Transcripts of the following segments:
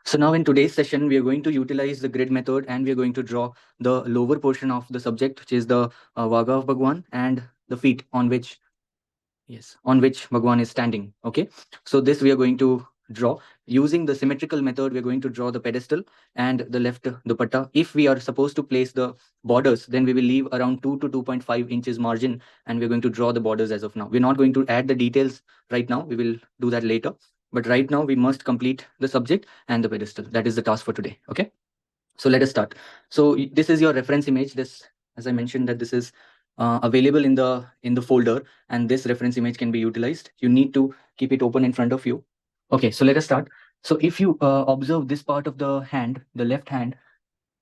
So now in today's session, we are going to utilize the grid method and we are going to draw the lower portion of the subject, which is the Vaga of Bhagwan and the feet on which, yes, on which Bhagwan is standing. Okay. So this we are going to draw using the symmetrical method. We're going to draw the pedestal and the left dupatta. If we are supposed to place the borders, then we will leave around 2 to 2.5 inches margin and we're going to draw the borders as of now. We're not going to add the details right now. We will do that later. But right now we must complete the subject and the pedestal. That is the task for today. Okay. So let us start. So this is your reference image. This, as I mentioned, that this is available in the folder, and this reference image can be utilized. You need to keep it open in front of you. Okay, so let us start. So if you observe this part of the hand, the left hand,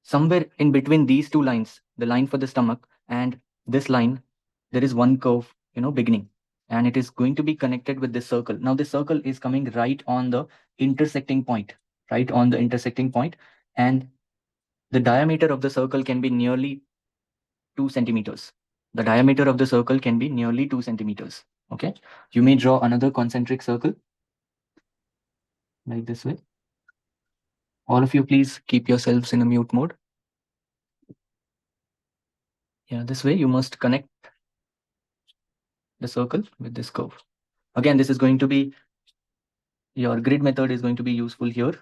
somewhere in between these two lines, the line for the stomach and this line, there is one curve, beginning, and it is going to be connected with this circle. Now this circle is coming right on the intersecting point, right on the intersecting point, and the diameter of the circle can be nearly 2 centimeters. The diameter of the circle can be nearly 2 centimeters. Okay. You may draw another concentric circle like this way. All of you, please keep yourselves in a mute mode. Yeah, this way you must connect the circle with this curve. Again, this is going to be, your grid method is going to be useful here.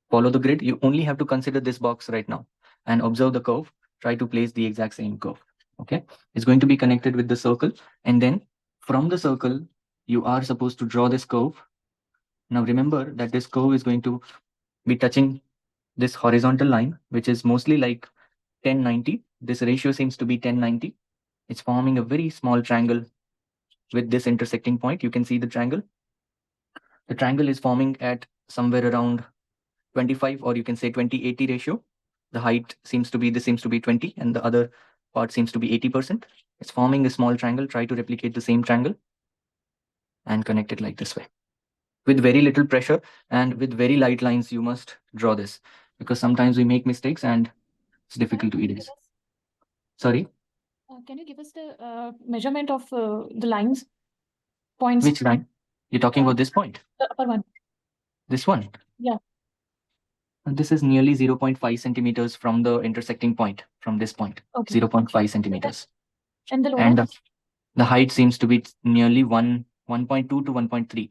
Follow the grid. You only have to consider this box right now and observe the curve. Try to place the exact same curve. Okay. It's going to be connected with the circle. And then from the circle, you are supposed to draw this curve. Now remember that this curve is going to be touching this horizontal line, which is mostly like 1090. This ratio seems to be 1090. It's forming a very small triangle with this intersecting point. You can see the triangle. The triangle is forming at somewhere around 25, or you can say 20-80 ratio. The height seems to be, this seems to be 20 and the other part seems to be 80%. It's forming a small triangle. Try to replicate the same triangle and connect it like this way. With very little pressure and with very light lines, you must draw this, because sometimes we make mistakes and it's difficult to erase. Sorry? Can you give us the measurement of the lines, points? Which line? You're talking about this point? The upper one. This one? Yeah. This is nearly 0.5 centimeters from the intersecting point, from this point. Okay. 0.5 centimeters. And the lower And one? the height seems to be nearly 1.2 to 1.3.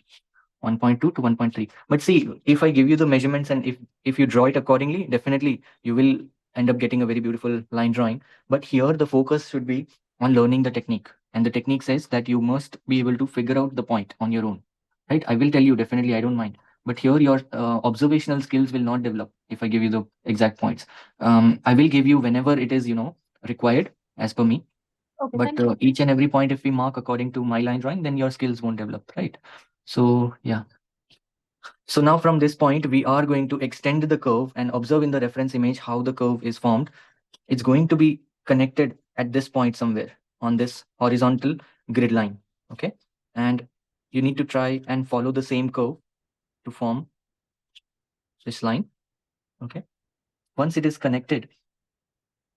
1.2 to 1.3. But see, if I give you the measurements and if you draw it accordingly, definitely you will end up getting a very beautiful line drawing. But here the focus should be on learning the technique. And the technique says that you must be able to figure out the point on your own. Right? I will tell you, definitely, I don't mind. But here your observational skills will not develop if I give you the exact points. I will give you whenever it is, required as per me. Okay, but each and every point, if we mark according to my line drawing, then your skills won't develop, right? So yeah. So now from this point, we are going to extend the curve and observe in the reference image how the curve is formed. It's going to be connected at this point somewhere on this horizontal grid line. Okay. And you need to try and follow the same curve to form this line. Okay. Once it is connected,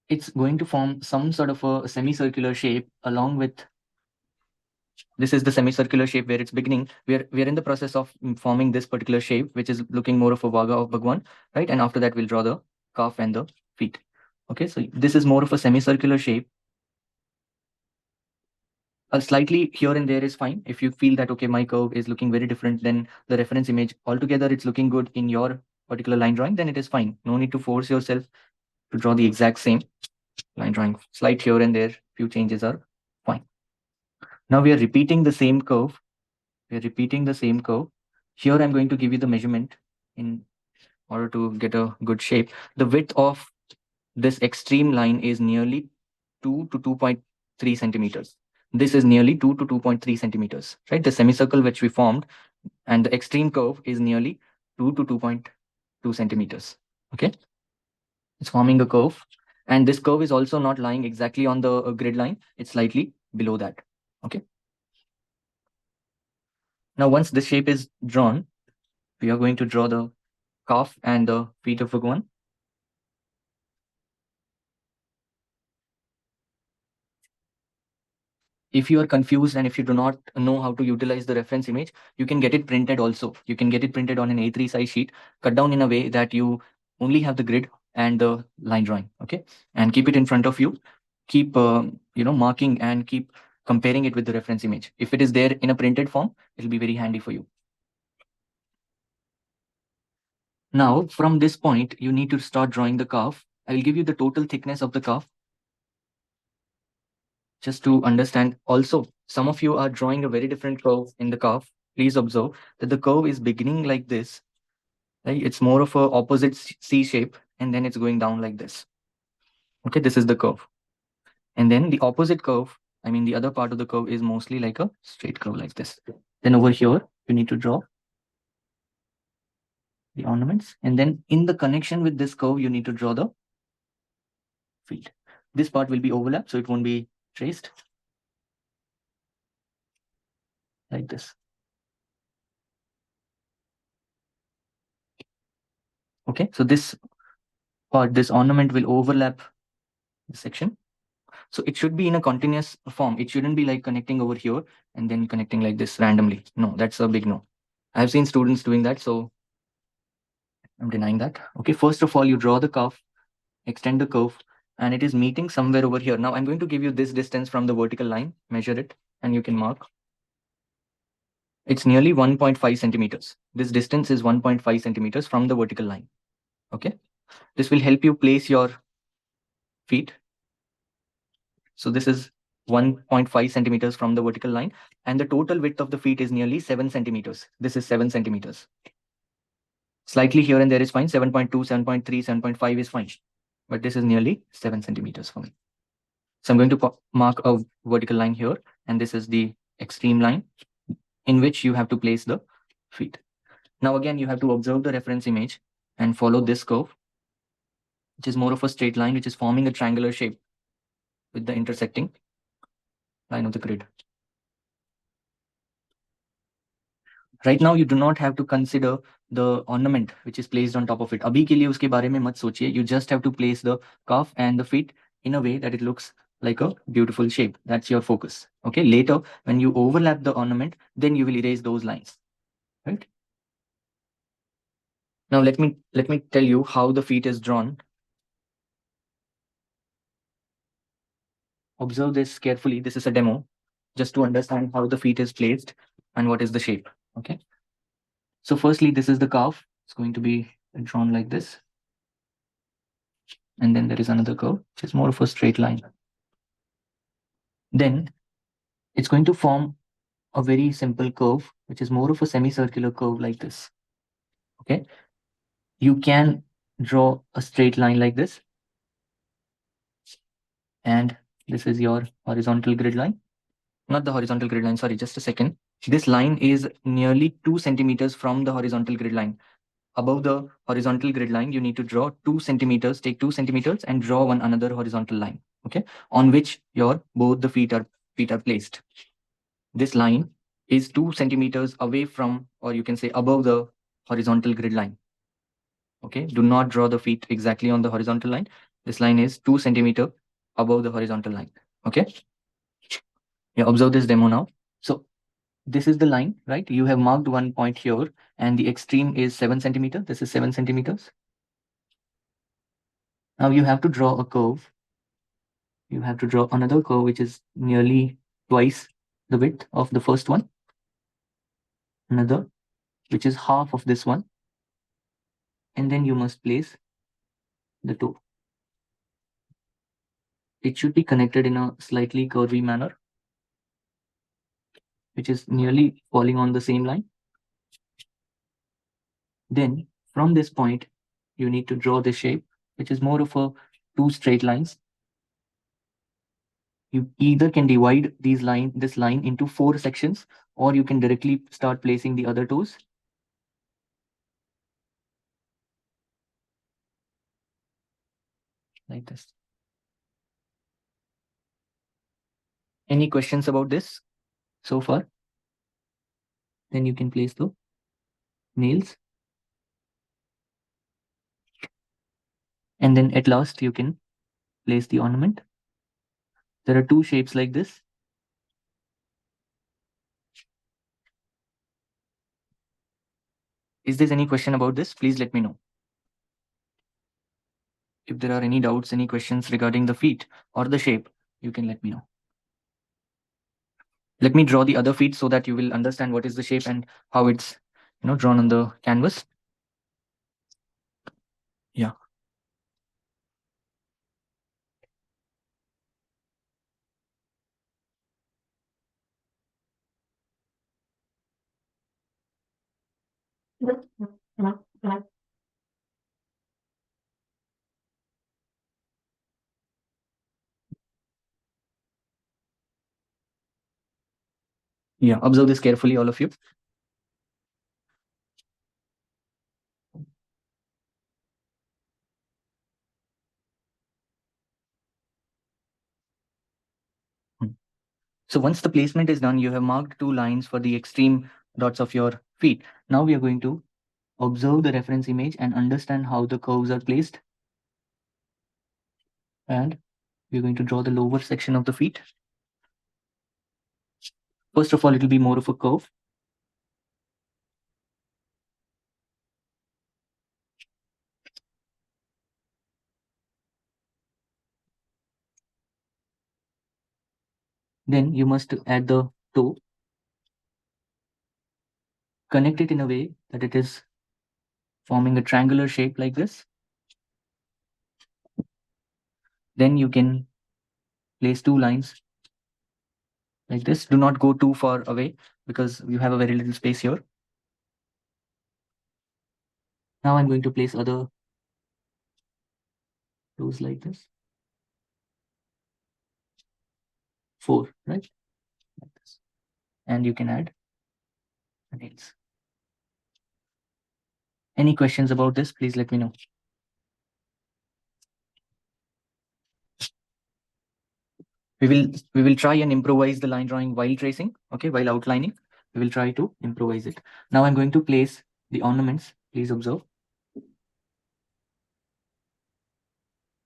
it's going to form some sort of a semicircular shape along with, this is the semicircular shape where it's beginning. We're in the process of forming this particular shape, which is looking more of a Vaga of Bhagwan, right? And after that, we'll draw the calf and the feet. Okay, so this is more of a semicircular shape. Slightly here and there is fine. If you feel that, okay, my curve is looking very different than the reference image, altogether it's looking good in your particular line drawing, then it is fine. No need to force yourself to draw the exact same line drawing. Slight here and there, few changes are fine. Now we are repeating the same curve. We're repeating the same curve. Here I'm going to give you the measurement in order to get a good shape. The width of this extreme line is nearly 2 to 2.3 centimeters. This is nearly 2 to 2.3 centimeters, right? The semicircle which we formed and the extreme curve is nearly 2 to 2.2 centimeters. Okay. It's forming a curve. And this curve is also not lying exactly on the grid line. It's slightly below that. Okay. Now, once this shape is drawn, we are going to draw the calf and the feet of Bhagwan. if you are confused and if you do not know how to utilize the reference image, you can get it printed also. You can get it printed on an A3 size sheet, cut down in a way that you only have the grid and the line drawing, okay? And keep it in front of you. Keep, marking and keep comparing it with the reference image. If it is there in a printed form, it'll be very handy for you. Now, from this point, you need to start drawing the curve. I will give you the total thickness of the curve just to understand. Also, some of you are drawing a very different curve in the curve. Please observe that the curve is beginning like this, right? It's more of a opposite C shape, and then it's going down like this. Okay, this is the curve. And then the opposite curve, I mean, the other part of the curve is mostly like a straight curve like this. Then over here, you need to draw the ornaments. And then in the connection with this curve, you need to draw the feet. This part will be overlapped, so it won't be traced like this. Okay, so this part, this ornament will overlap the section. So it should be in a continuous form. It shouldn't be like connecting over here and then connecting like this randomly. No, that's a big no. I've seen students doing that, so I'm denying that. Okay, first of all, you draw the curve, extend the curve, and it is meeting somewhere over here. Now I'm going to give you this distance from the vertical line, measure it, and you can mark. It's nearly 1.5 centimeters. This distance is 1.5 centimeters from the vertical line. Okay, this will help you place your feet. So this is 1.5 centimeters from the vertical line, and the total width of the feet is nearly 7 centimeters. This is 7 centimeters. Slightly here and there is fine. 7.2, 7.3, 7.5 is fine. But this is nearly 7 centimeters for me. So I'm going to mark a vertical line here, and this is the extreme line in which you have to place the feet. Now again, you have to observe the reference image and follow this curve, which is more of a straight line, which is forming a triangular shape with the intersecting line of the grid. Right now, you do not have to consider the ornament which is placed on top of it. अभी के लिए उसके बारे में मत सोचिए. You just have to place the cuff and the feet in a way that it looks like a beautiful shape. That's your focus. Okay. Later, when you overlap the ornament, then you will erase those lines. Right. Now let me tell you how the feet is drawn. Observe this carefully. This is a demo, just to understand how the feet is placed and what is the shape. Okay. So firstly, this is the calf. It's going to be drawn like this. And then there is another curve, which is more of a straight line. Then it's going to form a very simple curve, which is more of a semicircular curve like this. Okay. You can draw a straight line like this. And this is your horizontal grid line. Not the horizontal grid line, sorry, just a second. This line is nearly 2 centimeters from the horizontal grid line. Above the horizontal grid line, you need to draw 2 centimeters, take 2 centimeters and draw one another horizontal line, okay, on which your both the feet are placed. This line is 2 centimeters away from, or you can say above the horizontal grid line. Okay, do not draw the feet exactly on the horizontal line. This line is 2 centimeter above the horizontal line. Okay. Yeah, observe this demo now. So this is the line, right? You have marked one point here, and the extreme is 7 centimeter. This is 7 centimeters. Now you have to draw a curve. You have to draw another curve which is nearly twice the width of the first one. Another which is half of this one. And then you must place the toe. It should be connected in a slightly curvy manner, which is nearly falling on the same line. Then from this point, you need to draw the shape, which is more of a two straight lines. You either can divide this line into 4 sections, or you can directly start placing the other toes. Like this. Any questions about this so far? Then you can place the nails. And then at last, you can place the ornament. There are 2 shapes like this. Is there any question about this? Please let me know. If there are any doubts, any questions regarding the feet or the shape, you can let me know. Let me draw the other feet so that you will understand what is the shape and how it's drawn on the canvas. Yeah. Yeah, observe this carefully, all of you. Hmm. So once the placement is done, you have marked 2 lines for the extreme dots of your feet. Now we are going to observe the reference image and understand how the curves are placed. And we're going to draw the lower section of the feet. First of all, it will be more of a curve. Then you must add the toe, connect it in a way that it is forming a triangular shape like this. Then you can place 2 lines like this. Do not go too far away because you have a very little space here. Now I'm going to place other toes like this. 4, right? Like this. And you can add the nails. Any questions about this? Please let me know. We will try and improvise the line drawing while tracing, okay, while outlining. We will try to improvise it. Now I'm going to place the ornaments. Please observe.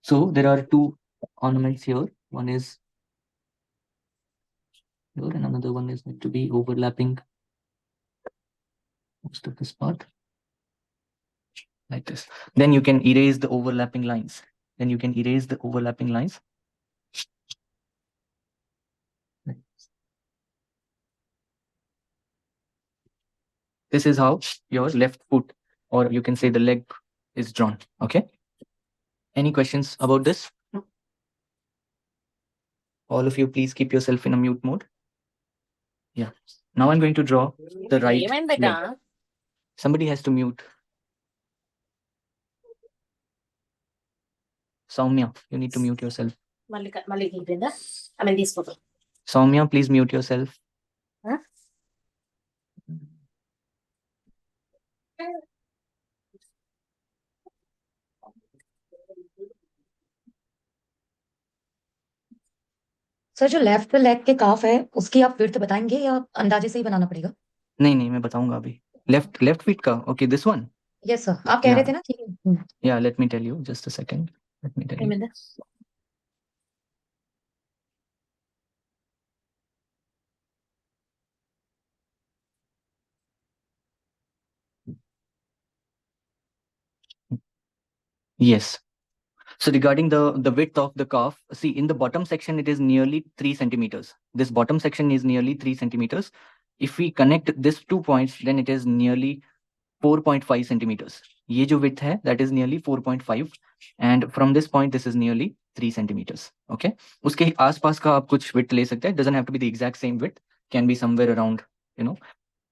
So there are 2 ornaments here. One is here and another one is going to be overlapping most of this part like this. Then you can erase the overlapping lines. This is how your left foot, or you can say the leg, is drawn. Okay. Any questions about this? All of you, please keep yourself in a mute mode. Yeah. Now I'm going to draw the right leg. Somebody has to mute. Soumya, you need to mute yourself. Soumya, please mute yourself. Sir जो left leg के काफ है उसकी आप width बताएंगे या अंदाजे से ही बनाना पड़ेगा? नहीं मैं बताऊंगा अभी. लेफ्ट फीट का. Okay, this one. Yes sir, आप कह रहे थे ना कि Yeah, let me tell you. Just a second. Let me tell you. Yes. So regarding the width of the calf, see in the bottom section it is nearly 3 centimeters. This bottom section is nearly 3 centimeters. If we connect these 2 points, then it is nearly 4.5 centimeters. ये जो width है, that is nearly 4.5, and from this point this is nearly 3 centimeters. Okay. उसके आसपास का आप कुछ width ले सकते हैं. Doesn't have to be the exact same width. Can be somewhere around,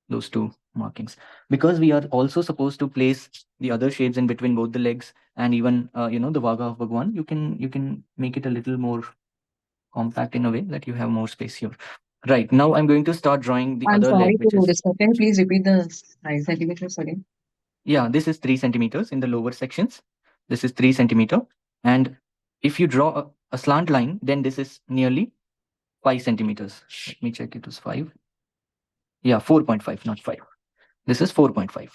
those 2 markings, because we are also supposed to place the other shapes in between both the legs and even the vaga of Bhagwan. You can make it a little more compact in a way that you have more space here. Right now I'm going to start drawing the I'm other sorry leg, which to is disturb. Can you please repeat the centimeters again? yeah, this is 3 centimeters in the lower sections. This is 3 centimeter, and if you draw a slant line, then this is nearly 5 centimeters. Let me check. It was 5. Yeah, 4.5, not 5. This is 4.5.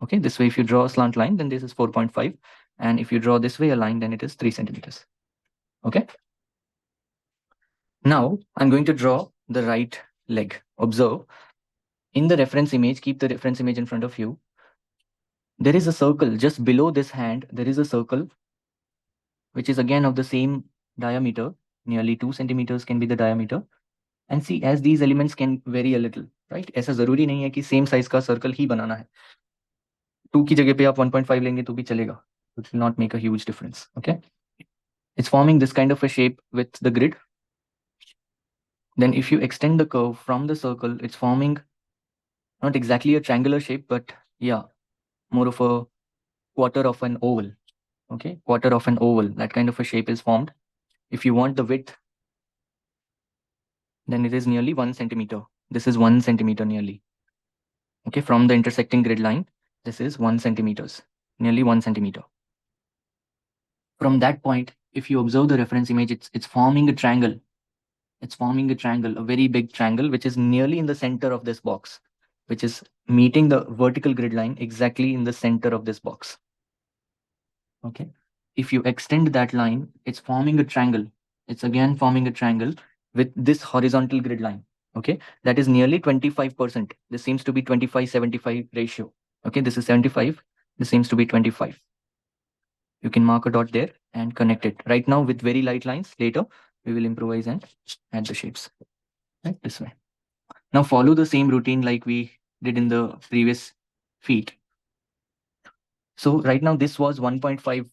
Okay, this way if you draw a slant line, then this is 4.5. And if you draw this way a line, then it is 3 centimeters. Okay. Now I'm going to draw the right leg. Observe. In the reference image, keep the reference image in front of you. There is a circle just below this hand. There is a circle which is again of the same diameter. Nearly 2 centimeters can be the diameter. And see, as these elements can vary a little, right? ऐसा जरूरी नहीं है कि same size का circle ही बनाना है. 2 की जगह पे आप 1.5 लेंगे तो भी चलेगा. It will not make a huge difference. Okay. It's forming this kind of a shape with the grid. Then if you extend the curve from the circle, it's forming not exactly a triangular shape, but yeah, more of a quarter of an oval. Okay, quarter of an oval. That kind of a shape is formed. If you want the width, then it is nearly 1 centimeter. This is 1 centimeter nearly. Okay, from the intersecting grid line, this is 1 centimeters, nearly 1 centimeter. From that point, if you observe the reference image, it's forming a triangle. It's forming a triangle, a very big triangle, which is nearly in the center of this box, which is meeting the vertical grid line exactly in the center of this box. Okay. If you extend that line, it's forming a triangle. It's again forming a triangle with this horizontal grid line. Okay. That is nearly 25%. This seems to be 25-75 ratio. Okay. This is 75. This seems to be 25. You can mark a dot there and connect it. Right now with very light lines. Later, we will improvise and add the shapes. Right, this way. Now follow the same routine like we did in the previous feet. So right now this was 1.5,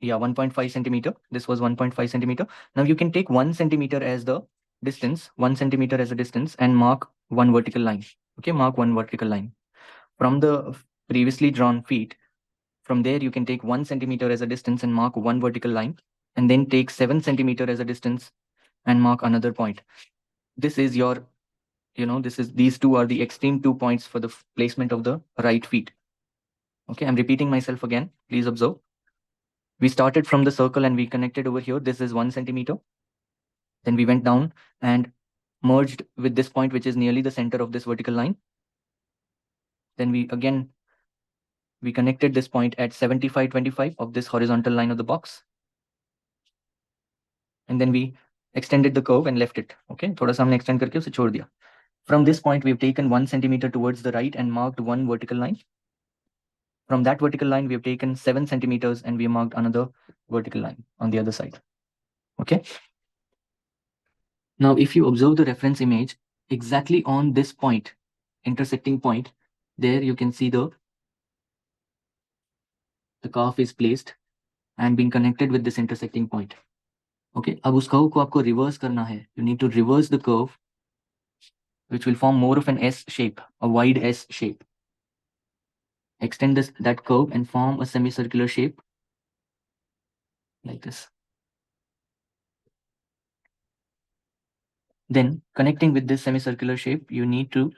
1.5 centimeter. This was 1.5 centimeter. Now you can take 1 centimeter as the distance, 1 centimeter as a distance, and mark one vertical line. Okay, mark one vertical line. From the previously drawn feet, from there you can take 1 centimeter as a distance and mark one vertical line, and then take 7 centimeter as a distance and mark another point. This is your, these two are the extreme 2 points for the placement of the right feet. Okay, I'm repeating myself again. Please observe. We started from the circle and we connected over here. This is 1 centimeter. Then we went down and merged with this point, which is nearly the center of this vertical line. Then we connected this point at 75-25 of this horizontal line of the box. And then we extended the curve and left it. Okay, थोड़ा सा हमने extend करके उसे छोड़ दिया. From this point, we've taken 1 centimeter towards the right and marked one vertical line. From that vertical line, we have taken 7 centimeters and we marked another vertical line on the other side. Okay. Now, if you observe the reference image, exactly on this point, intersecting point, there you can see the curve is placed and being connected with this intersecting point. Okay. अब उस curve को आपको reverse करना है. You need to reverse the curve, which will form more of an S shape, a wide S shape. Extend that curve and form a semicircular shape like this. Then connecting with this semicircular shape, you need to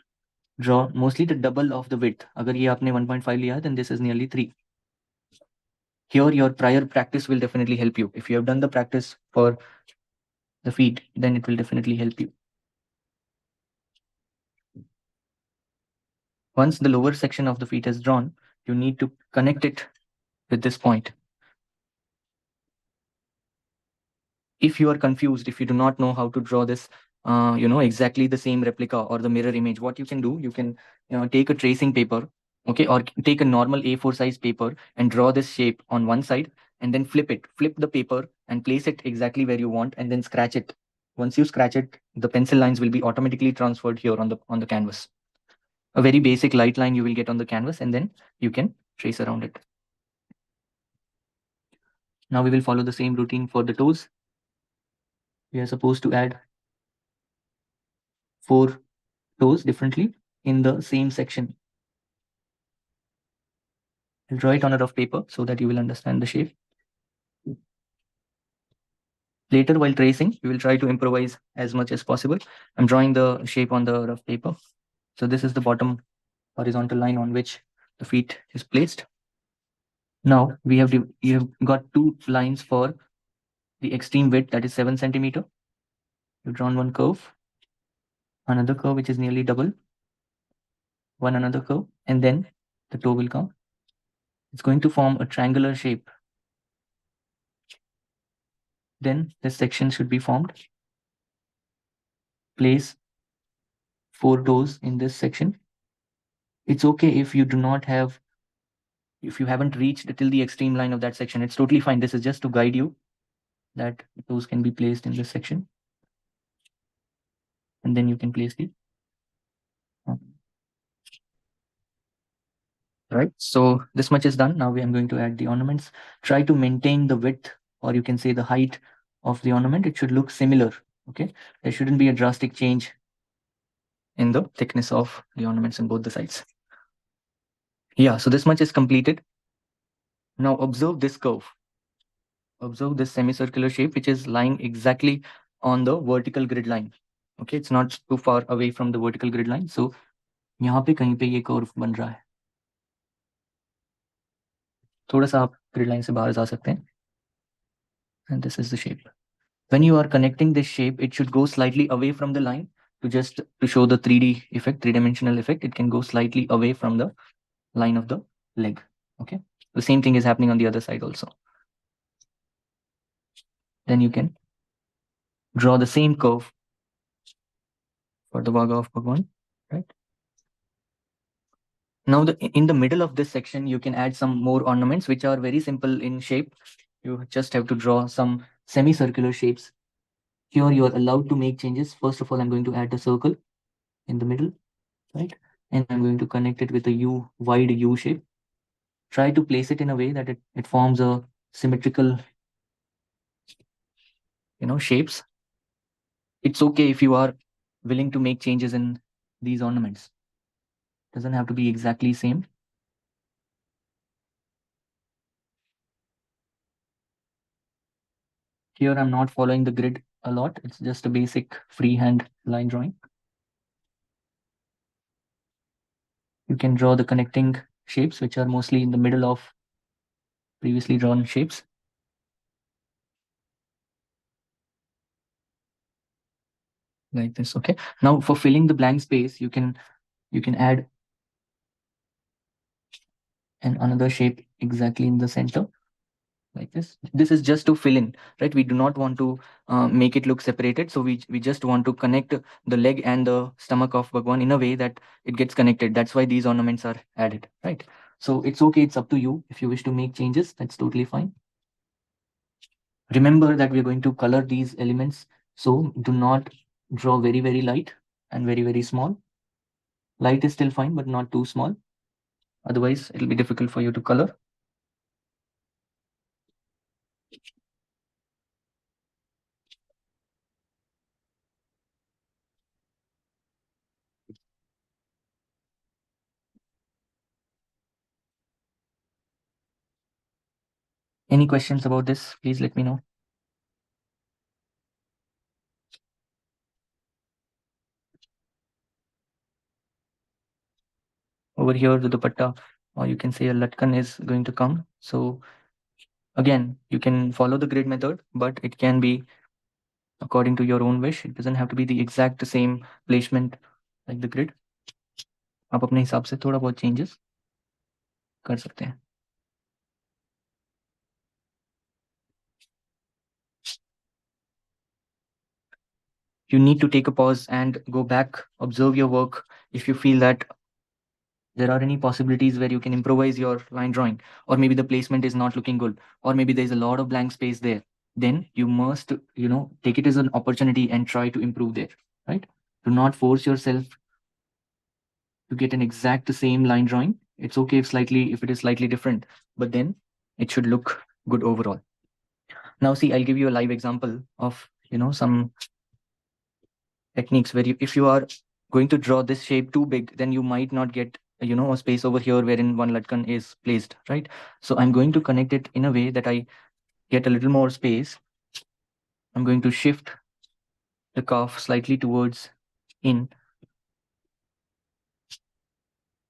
draw mostly the double of the width. अगर ये आपने 1.5 लिया, then this is nearly 3. Here, your prior practice will definitely help you. If you have done the practice for the feet, then it will definitely help you. Once the lower section of the feet is drawn, you need to connect it with this point. If you are confused, if you do not know how to draw this, exactly the same replica or the mirror image, what you can do, you can take a tracing paper, okay, or take a normal A4 size paper and draw this shape on one side and then flip the paper and place it exactly where you want and then scratch it. Once you scratch it, the pencil lines will be automatically transferred here on the canvas. A very basic light line you will get on the canvas and then you can trace around it. Now we will follow the same routine for the toes. We are supposed to add 4 toes differently in the same section. I'll draw it on a rough paper so that you will understand the shape. Later, while tracing, we will try to improvise as much as possible. I'm drawing the shape on the rough paper. So this is the bottom horizontal line on which the feet is placed. Now you have got 2 lines for the extreme width, that is 7 centimeter. You've drawn one curve, another curve which is nearly double, another curve, and then the toe will come. It's going to form a triangular shape. Then this section should be formed. Place 4 toes in this section. It's okay if you do not have if you haven't reached till the extreme line of that section, it's totally fine. This is just to guide you that those can be placed in this section. And then you can place the right. So this much is done. Now I'm going to add the ornaments. Try to maintain the width, or you can say the height of the ornament. It should look similar. Okay, there shouldn't be a drastic change in the thickness of the ornaments on both the sides. Yeah, so this much is completed. Now observe this curve. Observe this semicircular shape, which is lying exactly on the vertical grid line. Okay, it's not too far away from the vertical grid line. So यहाँ पे कहीं पे ये curve बन रहा है. थोड़ा सा आप ग्रिड लाइन से बाहर जा सकते हैं. And this is the shape. When you are connecting this shape, it should go slightly away from the line to show the 3D effect, three-dimensional effect. It can go slightly away from the line of the leg. Okay, the same thing is happening on the other side also. Then you can draw the same curve for the Vaga of Bhagwan, right? Now in the middle of this section, you can add some more ornaments, which are very simple in shape. You just have to draw some semicircular shapes. Here you are allowed to make changes. First of all, I'm going to add a circle in the middle, right? And I'm going to connect it with a wide U shape. Try to place it in a way that it forms a symmetrical, shapes. It's okay if you are willing to make changes in these ornaments. Doesn't have to be exactly same. Here I'm not following the grid a lot. It's just a basic freehand line drawing. You can draw the connecting shapes, which are mostly in the middle of previously drawn shapes. Like this, okay? Now for filling the blank space, you can add another shape exactly in the center, like this. This is just to fill in, right? We do not want to make it look separated. So we just want to connect the leg and the stomach of Bhagwan in a way that it gets connected. That's why these ornaments are added, right? So it's okay. It's up to you. If you wish to make changes, that's totally fine. Remember that we're going to color these elements. So do not draw very, very light and very, very small. Light is still fine, but not too small. Otherwise, it'll be difficult for you to color. Any questions about this? Please let me know. Over here, the dupatta, or you can say a latkan, is going to come. So again, you can follow the grid method, but it can be according to your own wish. It doesn't have to be the exact same placement like the grid. आप अपने हिसाब से थोड़ा बहुत changes कर सकते हैं. You need to take a pause and go back, observe your work. If you feel that there are any possibilities where you can improvise your line drawing, or maybe the placement is not looking good, or maybe there's a lot of blank space there, then you must, take it as an opportunity and try to improve there, right? Do not force yourself to get an exact same line drawing. It's okay if it is slightly different, but then it should look good overall. Now see, I'll give you a live example of, some techniques where if you are going to draw this shape too big, then you might not get a space over here wherein one latkan is placed, right? So I'm going to connect it in a way that I get a little more space. I'm going to shift the cuff slightly towards in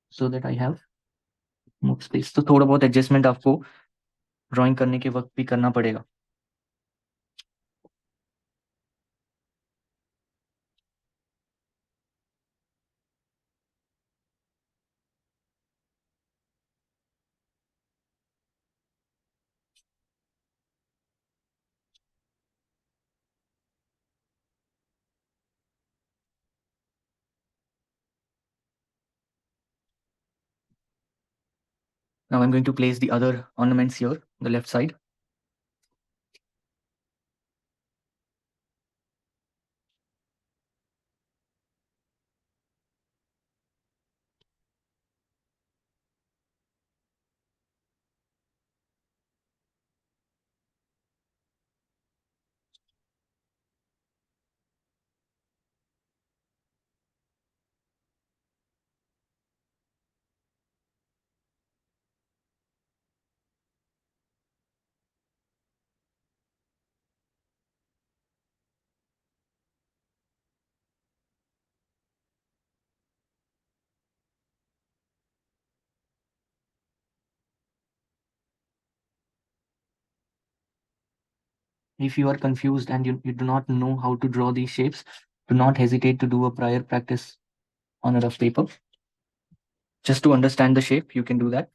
so that I have more space. तो थोड़ा बहुत adjustment आपको drawing करने के वक्त भी करना पड़ेगा. Now I'm going to place the other ornaments here, the left side. If you are confused and you do not know how to draw these shapes, do not hesitate to do a prior practice on a rough paper. Just to understand the shape, you can do that.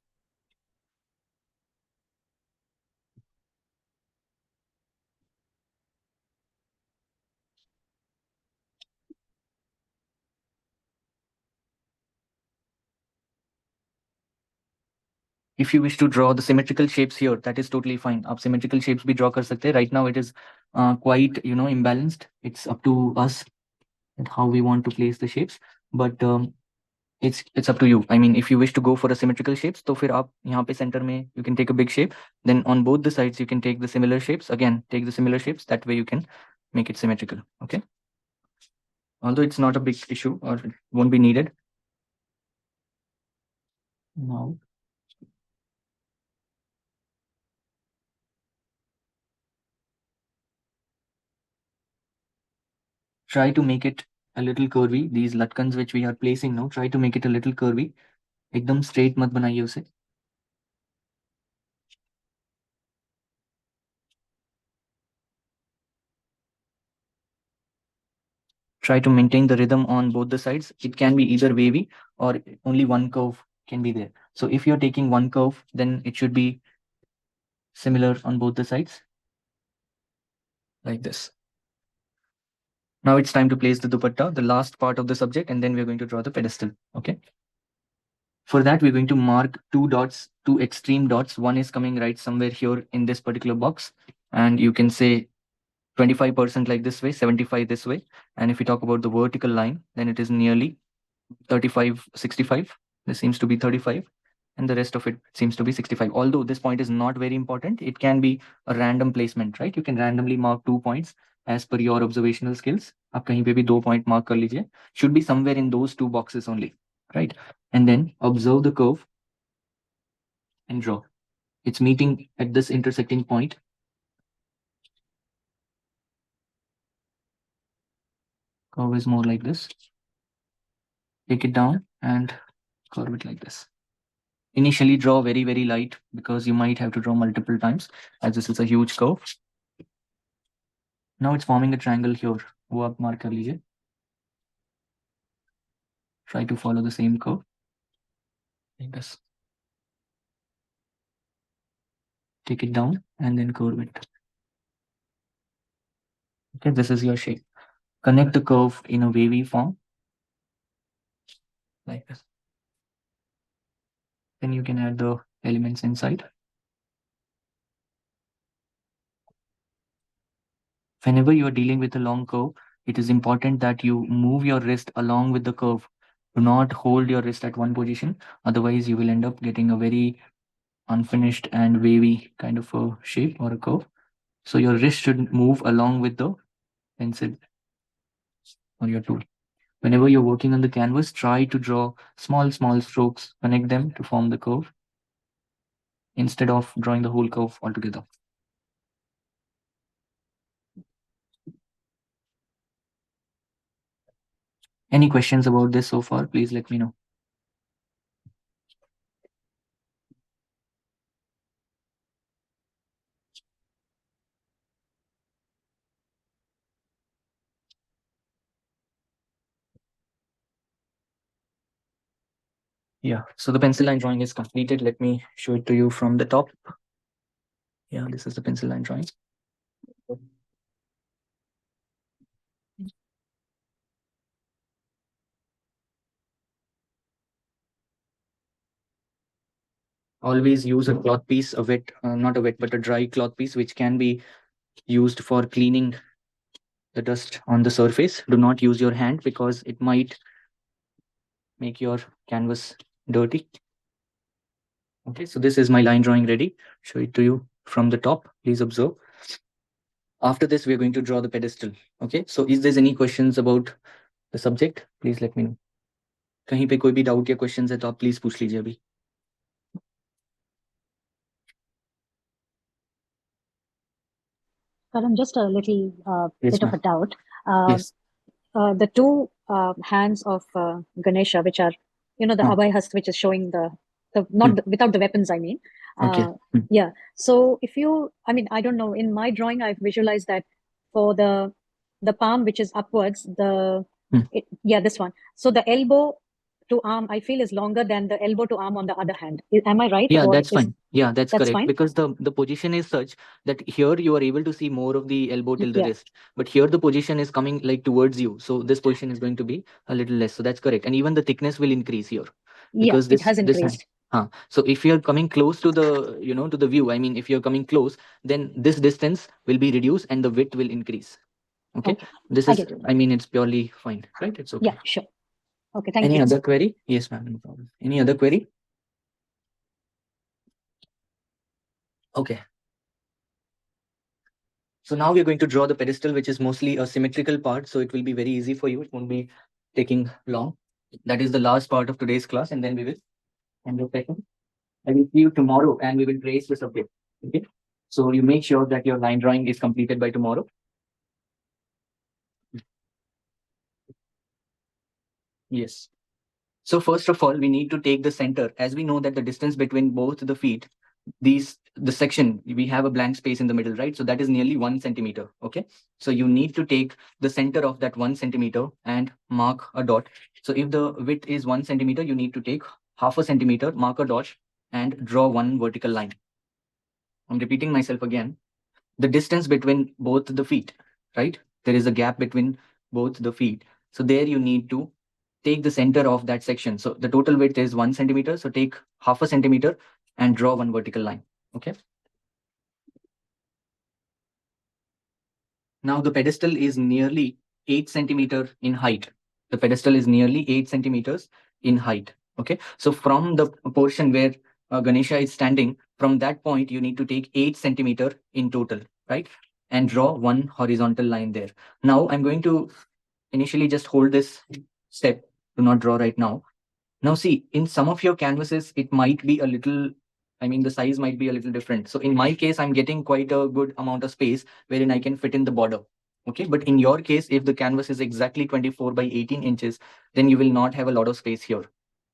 If you wish to draw the symmetrical shapes here, that is totally fine. आप symmetrical shapes भी draw कर सकते हैं. Right now it is quite imbalanced. It's up to us and how we want to place the shapes. But it's up to you. I mean, if you wish to go for a symmetrical shapes, तो फिर आप यहाँ पे center में you can take a big shape. Then on both the sides you can take the similar shapes. Again, take the similar shapes. That way you can make it symmetrical. Okay. Although it's not a big issue or it won't be needed. Now try to make it a little curvy. These latkans which we are placing now, try to make it a little curvy. एकदम straight मत बनाइए उसे. Try to maintain the rhythm on both the sides. It can be either wavy or only one curve can be there. So if you're taking one curve, then it should be similar on both the sides, like this. Now it's time to place the dupatta, the last part of the subject, and then we're going to draw the pedestal. Okay. For that, we're going to mark two dots, two extreme dots. One is coming right somewhere here in this particular box. And you can say 25% like this way, 75 this way. And if we talk about the vertical line, then it is nearly 35, 65. This seems to be 35. And the rest of it seems to be 65. Although this point is not very important, it can be a random placement, right? You can randomly mark 2 points as per your observational skills. आप कहीं पे भी 2 point mark कर लीजिए. Should be somewhere in those two boxes only, right? And then observe the curve and draw. It's meeting at this intersecting point. Curve is more like this. Take it down and curve it like this. Initially draw very, very light because you might have to draw multiple times as this is a huge curve. Now it's forming a triangle here. वो आप mark कर लीजिए. Try to follow the same curve like this. Take it down and then curve it. Okay, this is your shape. Connect the curve in a wavy form like this. Then you can add the elements inside. Whenever you are dealing with a long curve, it is important that you move your wrist along with the curve. Do not hold your wrist at one position. Otherwise, you will end up getting a very unfinished and wavy kind of a shape or a curve. So your wrist should move along with the pencil or your tool. Whenever you're working on the canvas, try to draw small, small strokes, connect them to form the curve instead of drawing the whole curve altogether. Any questions about this so far? Please let me know. Yeah, so the pencil line drawing is completed. Let me show it to you from the top. Yeah, this is the pencil line drawing. always use a cloth piece, a wet, not a wet, but a dry cloth piece, which can be used for cleaning the dust on the surface. Do not use your hand because it might make your canvas dirty. Okay, so this is my line drawing ready. Show it to you from the top. Please observe. After this, we are going to draw the pedestal. Okay, so is there any questions about the subject? Please let me know. कहीं पे कोई भी doubt या questions है तो आप please पूछ लीजिए अभी. Karan, just a little Yes, bit of ma'am. a doubt. Yes. The two hands of Ganesha, which are, the Hmm. Abhay Hast, which is showing not without the weapons, I mean. Okay. Yeah. So if you, I don't know, in my drawing, I've visualized that for the palm, which is upwards, this one. So the elbow to arm, I feel, is longer than the elbow to arm on the other hand. Am I right? Yeah, Or that's fine. Yeah, that's correct. fine? Because the position is such that here you are able to see more of the elbow till the Yeah. wrist, but here the position is coming like towards you. So this position is going to be a little less. So that's correct. And even the thickness will increase here because Yeah, it has this increased. so if you're coming close to the to the view, I mean, if you're coming close, then this distance will be reduced and the width will increase. Okay. This I is, get it. I mean, it's purely fine, right? It's okay. Yeah, sure. Okay, thank Any you. other query? Yes, ma'am. No problem. Any other query? Okay. So now we're going to draw the pedestal, which is mostly a symmetrical part. So it will be very easy for you. It won't be taking long. That is the last part of today's class. And then we will end the session. I will see you tomorrow and we will trace the subject. Okay. So you make sure that your line drawing is completed by tomorrow. Yes. So first of all, we need to take the center. As we know that the distance between both the feet, the section, we have a blank space in the middle, right? So that is nearly 1 centimeter. Okay. So you need to take the center of that 1 centimeter and mark a dot. So if the width is 1 centimeter, you need to take half a centimeter, mark a dot, and draw one vertical line. I'm repeating myself again. The distance between both the feet, right? There is a gap between both the feet. So there you need to take the center of that section. So the total width is 1 centimeter. So take half a centimeter and draw one vertical line. Okay. Now the pedestal is nearly 8 centimeter in height. The pedestal is nearly 8 centimeters in height. Okay. So from the portion where Ganesha is standing, from that point, you need to take 8 centimeter in total, right? And draw one horizontal line there. Now I'm going to initially just hold this step. Do not draw right now. Now see, in some of your canvases, it might be a little, I mean, the size might be a little different. So in my case, I'm getting quite a good amount of space wherein I can fit in the border. Okay. But in your case, if the canvas is exactly 24 by 18 inches, then you will not have a lot of space here.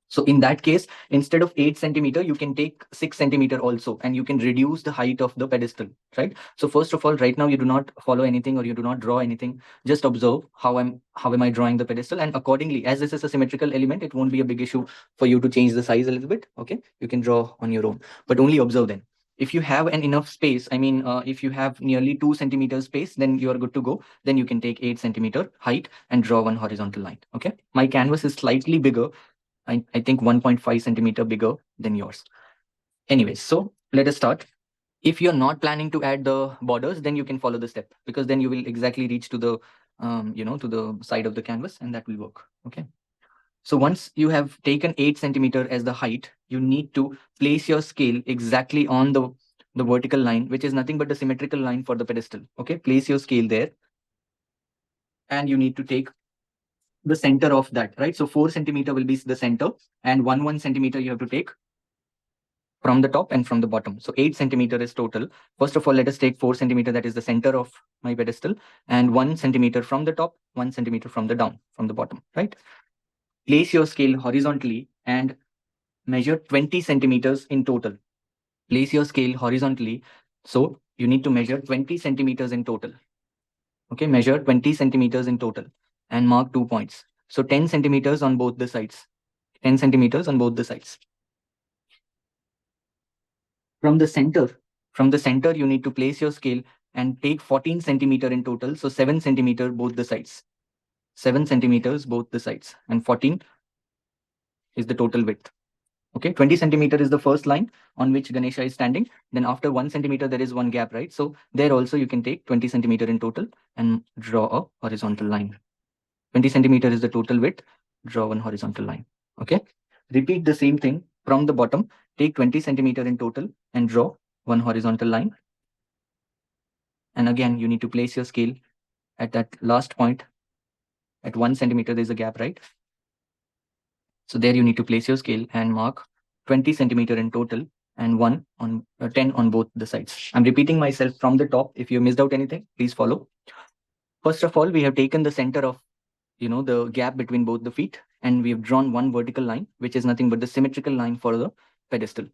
So in that case, instead of 8 centimeter, you can take 6 centimeter also, and you can reduce the height of the pedestal, right? So first of all, right now you do not follow anything or you do not draw anything. Just observe how am I drawing the pedestal, and accordingly, as this is a symmetrical element, it won't be a big issue for you to change the size a little bit. Okay, you can draw on your own, but only observe then. If you have an enough space, I mean, if you have nearly 2 centimeters space, then you are good to go. Then you can take 8 centimeter height and draw one horizontal line. Okay, my canvas is slightly bigger. I think 1.5 centimeter bigger than yours. Anyways, so let us start. If you're not planning to add the borders, then you can follow the step, because then you will exactly reach to the, to the side of the canvas, and that will work. Okay. So once you have taken 8 centimeter as the height, you need to place your scale exactly on the vertical line, which is nothing but the symmetrical line for the pedestal. Okay. Place your scale there, and you need to take the center of that, right? So 4 centimeter will be the center, and 1 centimeter you have to take from the top and from the bottom. So 8 centimeter is total. First of all, let us take 4 centimeter, that is the center of my pedestal, and 1 centimeter from the top, 1 centimeter from the down, from the bottom, right? Place your scale horizontally and measure 20 centimeters in total. Place your scale horizontally. So you need to measure 20 centimeters in total. Okay, measure 20 centimeters in total and mark 2 points. So 10 centimeters on both the sides. 10 centimeters on both the sides. From the center, you need to place your scale and take 14 centimeter in total. So 7 centimeter both the sides. 7 centimeters both the sides, and 14 is the total width. Okay, 20 centimeter is the first line on which Ganesha is standing. Then after 1 centimeter, there is one gap, right? So there also you can take 20 centimeter in total and draw a horizontal line. 20 centimeter is the total width, draw one horizontal line. Okay, repeat the same thing from the bottom. Take 20 centimeter in total and draw one horizontal line. And again, you need to place your scale at that last point. At 1 centimeter, there's a gap, right? So there you need to place your scale and mark 20 centimeter in total and 10 on both the sides. I'm repeating myself from the top. If you missed out anything, please follow. First of all, we have taken the center of the gap between both the feet, and we have drawn one vertical line, which is nothing but the symmetrical line for the pedestal.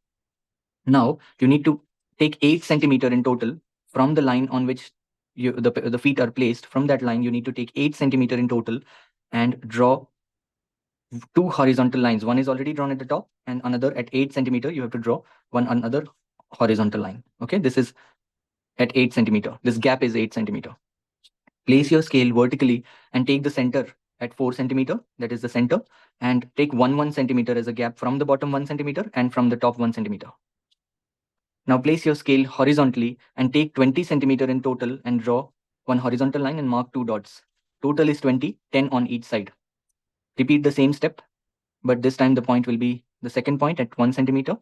Now you need to take 8 centimeter in total from the line on which the feet are placed. From that line, you need to take 8 centimeter in total and draw two horizontal lines. One is already drawn at the top, and another at 8 centimeter. You have to draw another horizontal line. Okay, this is at 8 centimeter. This gap is 8 centimeter. Place your scale vertically and take the center at 4 centimeter. That is the center, and take 1 centimeter as a gap from the bottom 1 centimeter and from the top 1 centimeter. Now place your scale horizontally and take 20 centimeter in total and draw one horizontal line and mark 2 dots. Total is 20, 10 on each side. Repeat the same step, but this time the point will be the second point at 1 centimeter.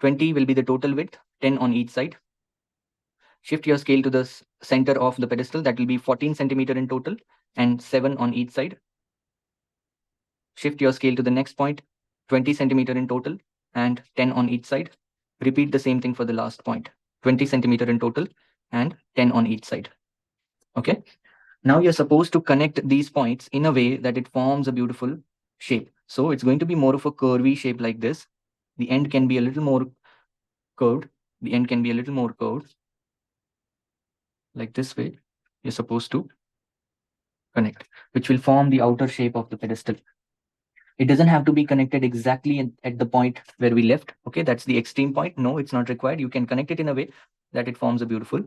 20 will be the total width, 10 on each side. Shift your scale to the center of the pedestal. That will be 14 centimeter in total and 7 on each side. Shift your scale to the next point, 20 centimeter in total and 10 on each side. Repeat the same thing for the last point, 20 centimeter in total and 10 on each side. Okay. Now you're supposed to connect these points in a way that it forms a beautiful shape. So it's going to be more of a curvy shape like this. The end can be a little more curved. The end can be a little more curved. Like this way, you're supposed to connect, which will form the outer shape of the pedestal. It doesn't have to be connected exactly at the point where we left. Okay, that's the extreme point. No, it's not required. You can connect it in a way that it forms a beautiful,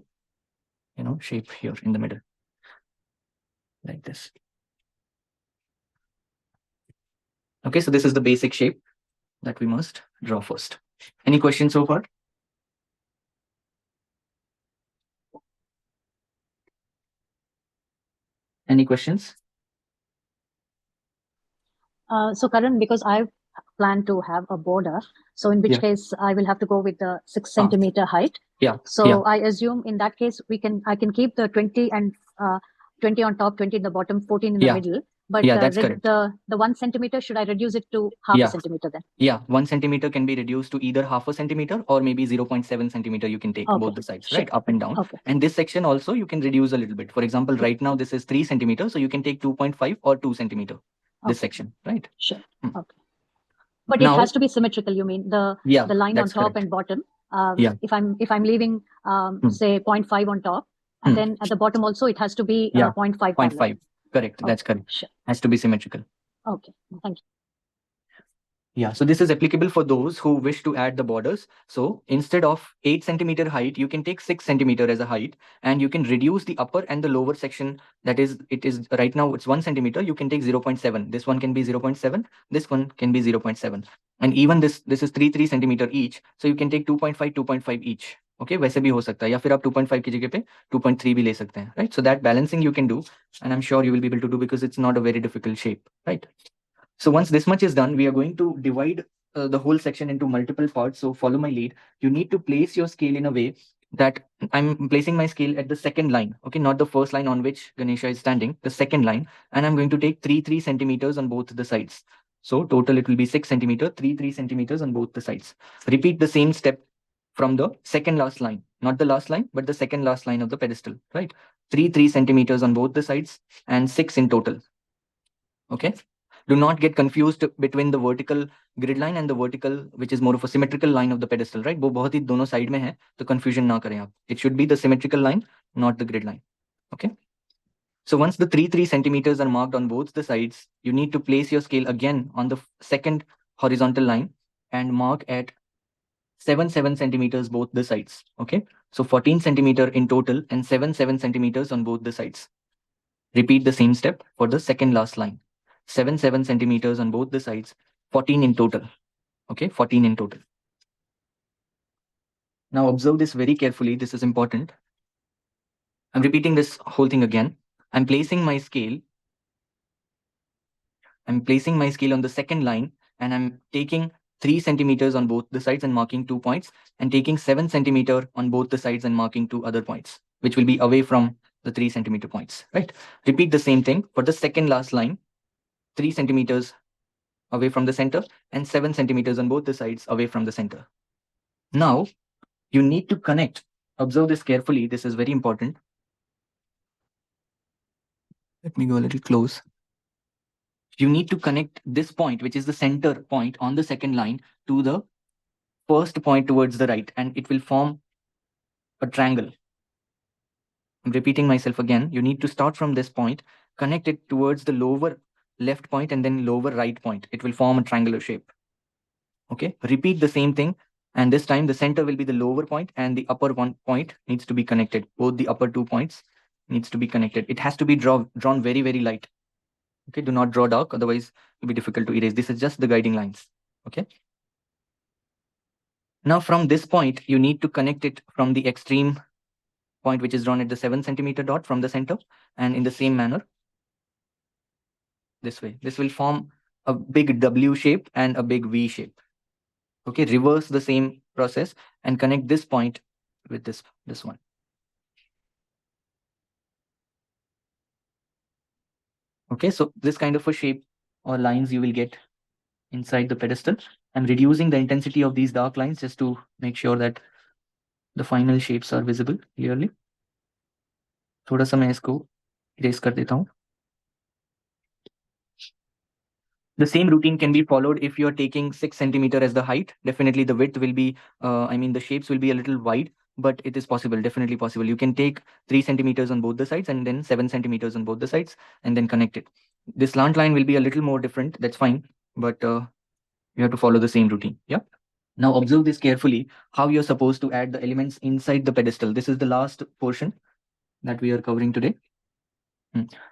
shape here in the middle, like this. Okay, so this is the basic shape that we must draw first. Any questions so far? Any questions? So Karan, because I plan to have a border, so in which case I will have to go with the 6 centimeter height. Yeah. So I assume in that case I can keep the 20 and 20 on top, 20 in the bottom, 14 in the middle. But that's correct. The 1 centimeter, should I reduce it to half a centimeter then? Yeah, 1 centimeter can be reduced to either half a centimeter or maybe 0.7 centimeter. You can take both the sides, right? Up and down. Okay. And this section also you can reduce a little bit. For example, right now this is 3 centimeters, so you can take 2.5 or 2 centimeter. This section, right? Sure. Okay. But now, it has to be symmetrical. You mean the line on top and bottom? If I'm leaving say 0.5 on top, and then at the bottom also it has to be 0.5. 0.5. Correct. That's correct. Sure. Has to be symmetrical. Okay. Thank you. Yeah, so this is applicable for those who wish to add the borders. So instead of 8 centimeter height, you can take 6 centimeter as a height, and you can reduce the upper and the lower section. That is, it is right now it's 1 centimeter. You can take 0.7. This one can be 0.7. This one can be 0.7. And even this is 3 centimeter each. So you can take 2.5, 2.5 each. Okay, वैसे भी हो सकता है, या फिर आप 2.5 की जगह पे 2.3 भी ले सकते हैं, right? So that balancing you can do, and I'm sure you will be able to do because it's not a very difficult shape, right? So once this much is done, we are going to divide the whole section into multiple parts. So follow my lead. You need to place your scale in a way that I'm placing my scale at the second line, okay, not the first line on which Ganesha is standing, the second line, and I'm going to take 3 centimeters on both the sides. So total it will be 6 centimeter, 3 centimeters on both the sides. Repeat the same step from the second last line, not the last line, but the second last line of the pedestal, right? 3 centimeters on both the sides and 6 in total. Okay. Do not get confused between the vertical grid line and the vertical, which is more of a symmetrical line of the pedestal, right? वो बहुत ही दोनों side में है, तो confusion ना करें आप. It should be the symmetrical line, not the grid line. Okay. So once the 3 centimeters are marked on both the sides, you need to place your scale again on the second horizontal line and mark at 7 centimeters both the sides. Okay. So 14 centimeter in total and 7 centimeters on both the sides. Repeat the same step for the second last line. 7 centimeters on both the sides, 14 in total. Okay, 14 in total. Now observe this very carefully. This is important. I'm repeating this whole thing again. I'm placing my scale on the second line, and I'm taking 3 centimeters on both the sides and marking 2 points, and taking 7 centimeter on both the sides and marking 2 other points, which will be away from the 3 centimeter points, right? Repeat the same thing for the second last line, 3 centimeters away from the center and 7 centimeters on both the sides away from the center. Now, you need to connect. Observe this carefully. This is very important. Let me go a little close. You need to connect this point, which is the center point on the second line, to the first point towards the right, and it will form a triangle. I'm repeating myself again. You need to start from this point, connect it towards the lower left point and then lower right point. It will form a triangular shape. Okay, repeat the same thing. And this time the center will be the lower point and the upper one point needs to be connected. Both the upper 2 points needs to be connected. It has to be drawn very, very light. Okay, do not draw dark, otherwise it will be difficult to erase. This is just the guiding lines. Okay. Now from this point, you need to connect it from the extreme point, which is drawn at the 7 centimeter dot from the center. And in the same manner, this way, this will form a big W shape and a big V shape. Okay, reverse the same process and connect this point with this one. Okay, so this kind of a shape or lines you will get inside the pedestal. I'm reducing the intensity of these dark lines just to make sure that the final shapes are visible clearly. थोड़ा सा मैं इसको erase कर देता हूँ. The same routine can be followed if you are taking 6 centimeter as the height. Definitely the width will be, the shapes will be a little wide, but it is possible, definitely possible. You can take 3 centimeters on both the sides and then 7 centimeters on both the sides and then connect it. This slant line will be a little more different, that's fine, but you have to follow the same routine. Yeah. Now observe this carefully, how you're supposed to add the elements inside the pedestal. This is the last portion that we are covering today.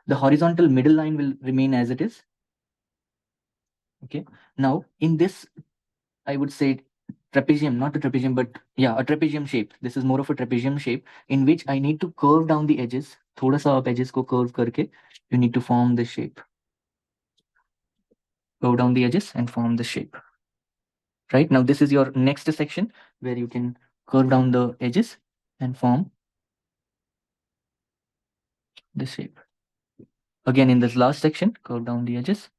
The horizontal middle line will remain as it is. Okay. Now in this, I would say trapezium, not a trapezium, but yeah, a trapezium shape. This is more of a trapezium shape in which I need to curve down the edges. थोड़ा सा आप edges को curve करके, you need to form this shape. Curve down the edges and form the shape. Right now, this is your next section where you can curve down the edges and form this shape. Again, in this last section, curve down the edges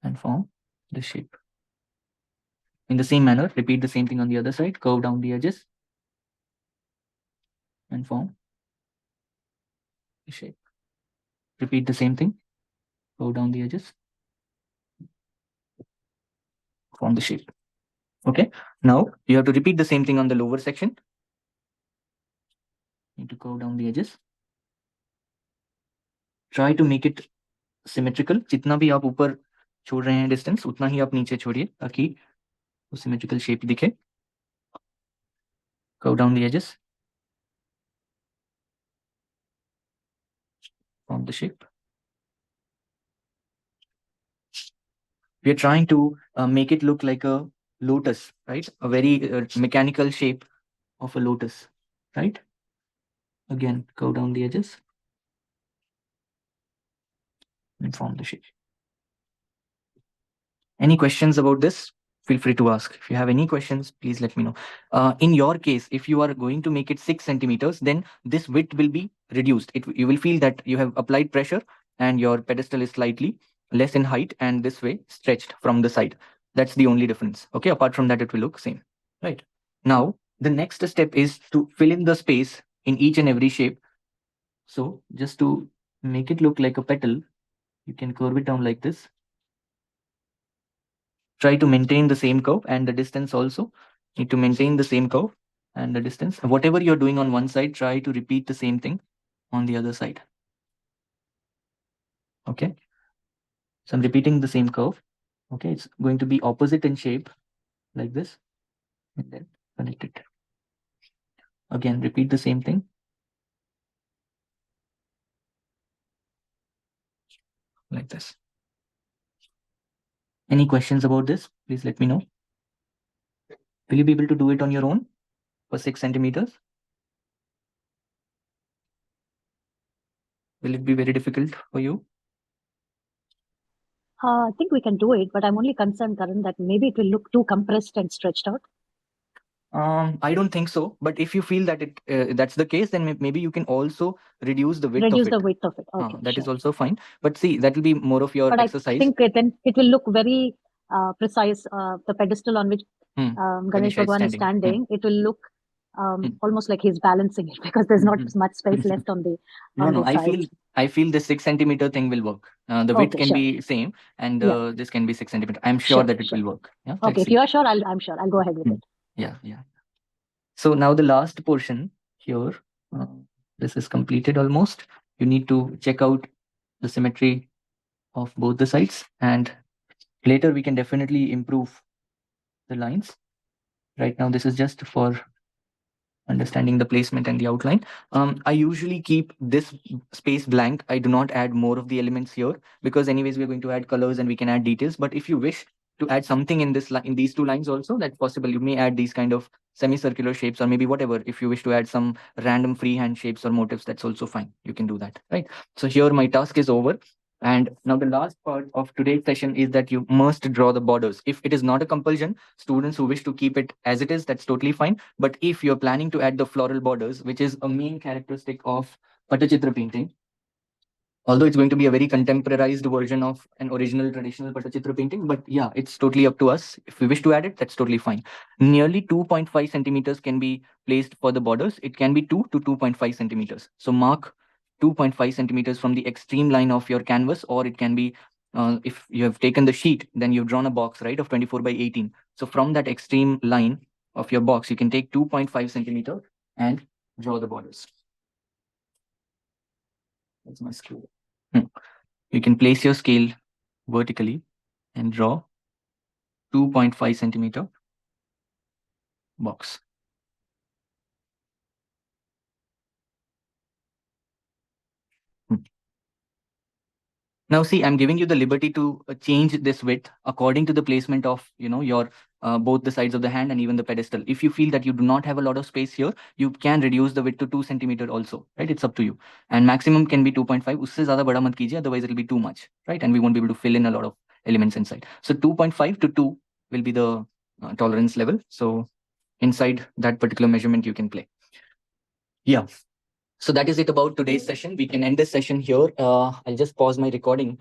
and form this shape. In the same manner, repeat the same thing on the other side, curve down the edges and form the shape. Repeat the same thing, curve down the edges, form the shape. Okay, now you have to repeat the same thing on the lower section. Need to curve down the edges. Try to make it symmetrical. जितना भी आप ऊपर छोड़ रहे हैं distance, उतना ही आप नीचे छोड़िए ताकि वो symmetrical shape दिखे. Curve down the edges. Form the shape. We are trying to make it look like a lotus, right? A very mechanical shape of a lotus, right? Again, curve down the edges and form the shape. Any questions about this? Feel free to ask. If you have any questions, please let me know. In your case, if you are going to make it 6 centimeters, then this width will be reduced. You will feel that you have applied pressure and your pedestal is slightly less in height and this way stretched from the side. That's the only difference. Okay, apart from that, it will look same. Right. Now, the next step is to fill in the space in each and every shape. So just to make it look like a petal, you can curve it down like this. Try to maintain the same curve and the distance also. Need to maintain the same curve and the distance. Whatever you're doing on one side, try to repeat the same thing on the other side. Okay. So I'm repeating the same curve. Okay, it's going to be opposite in shape like this and then connect it. Again, repeat the same thing. Like this. Any questions about this? Please let me know. Will you be able to do it on your own for 6 centimeters? Will it be very difficult for you? I think we can do it, but I'm only concerned, Karan, that maybe it will look too compressed and stretched out. I don't think so. But if you feel that that's the case, then maybe you can also reduce the width Reduce of the it. width of it. Okay, That is sure. also fine. But see, that will be more of your But exercise. I think then it will look very precise. The pedestal on which Ganesh Ganesha is Bhagwan is standing, it will look almost like he's balancing it because there's not much space left on the No, the sides. I feel the 6 centimeter thing will work. The width Okay, can sure. be same, and Yeah. this can be 6 centimeter. I'm sure Sure, that it sure. will work. Yeah. Okay, Let's if see. you are sure, I'm sure. I'll go ahead with it. Yeah, yeah. So now the last portion here, this is completed almost. You need to check out the symmetry of both the sides, and later we can definitely improve the lines. Right now, this is just for understanding the placement and the outline. I usually keep this space blank. I do not add more of the elements here because anyways, we're going to add colors and we can add details. But if you wish to add something in this in these two lines also, that's possible. You may add these kind of semicircular shapes or maybe whatever. If you wish to add some random freehand shapes or motifs, that's also fine. You can do that, right? So here my task is over. And now the last part of today's session is that you must draw the borders. If it is not a compulsion, students who wish to keep it as it is, that's totally fine. But if you're planning to add the floral borders, which is a main characteristic of Patachitra painting, although it's going to be a very contemporarized version of an original traditional Patachitra painting, but yeah, it's totally up to us. If we wish to add it, that's totally fine. Nearly 2.5 centimeters can be placed for the borders. It can be 2 to 2.5 centimeters. So mark 2.5 centimeters from the extreme line of your canvas, or it can be, if you have taken the sheet, then you've drawn a box, right, of 24 by 18. So from that extreme line of your box, you can take 2.5 centimeter and draw the borders. That's my scale. You can place your scale vertically and draw 2.5 centimeter box. Now see, I'm giving you the liberty to change this width according to the placement of, your both the sides of the hand and even the pedestal. If you feel that you do not have a lot of space here, you can reduce the width to 2 centimeter also, right? It's up to you. And maximum can be 2.5. Usse zyada bada mat kijiye, otherwise it'll be too much, right? And we won't be able to fill in a lot of elements inside. So 2.5 to 2 will be the tolerance level. So inside that particular measurement, you can play. Yeah. So that is it about today's session. We can end this session here. I'll just pause my recording